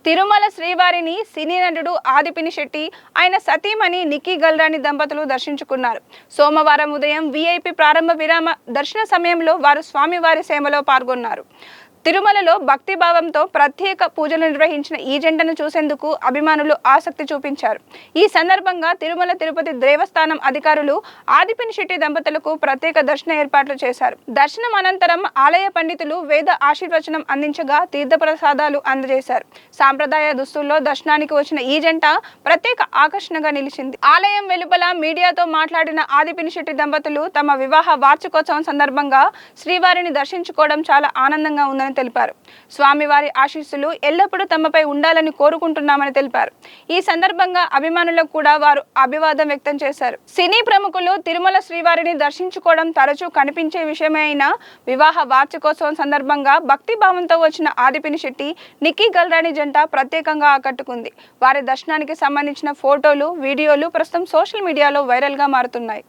తిరుమల శ్రీవారిని సినీ నటుడు ఆదిపినిశెట్టి ఆయన సతీమణి నిక్కీ గల్రాని దంపతులు దర్శించుకున్నారు. సోమవారం ఉదయం వీఐపీ ప్రారంభ విరామ దర్శన సమయంలో వారు స్వామివారి సేవలో పాల్గొన్నారు. తిరుమలలో భక్తిభావంతో ప్రత్యేక పూజలు నిర్వహించిన ఈ జంటను చూసేందుకు అభిమానులు ఆసక్తి చూపించారు. ఈ సందర్భంగా తిరుమల తిరుపతి దేవస్థానం అధికారులు ఆదిపినిశెట్టి దంపతులకు ప్రత్యేక దర్శన ఏర్పాట్లు చేశారు. దర్శనం అనంతరం ఆలయ పండితులు వేద ఆశీర్వచనం అందించగా తీర్థప్రసాదాలు అందజేశారు. సాంప్రదాయ దుస్తుల్లో దర్శనానికి వచ్చిన ఈ జంట ప్రత్యేక ఆకర్షణగా నిలిచింది. ఆలయం వెలుపల మీడియాతో మాట్లాడిన ఆదిపినిశెట్టి దంపతులు తమ వివాహ వార్షికోత్సవం సందర్భంగా శ్రీవారిని దర్శించుకోవడం చాలా ఆనందంగా ఉందని తెలిపారు. స్వామివారి ఆశీస్సులు ఎల్లప్పుడూ తమపై ఉండాలని కోరుకుంటున్నామని తెలిపారు. ఈ సందర్భంగా అభిమానులకు కూడా వారు అభివాదం వ్యక్తం చేశారు. సినీ ప్రముఖులు తిరుమల శ్రీవారిని దర్శించుకోవడం తరచూ కనిపించే విషయమే అయినా వివాహ వార్షికోత్సవం సందర్భంగా భక్తి భావంతో వచ్చిన ఆదిపినిశెట్టి నిక్కీ గల్రాని జంట ప్రత్యేకంగా ఆకట్టుకుంది. వారి దర్శనానికి సంబంధించిన ఫోటోలు, వీడియోలు ప్రస్తుతం సోషల్ మీడియాలో వైరల్ గా మారుతున్నాయి.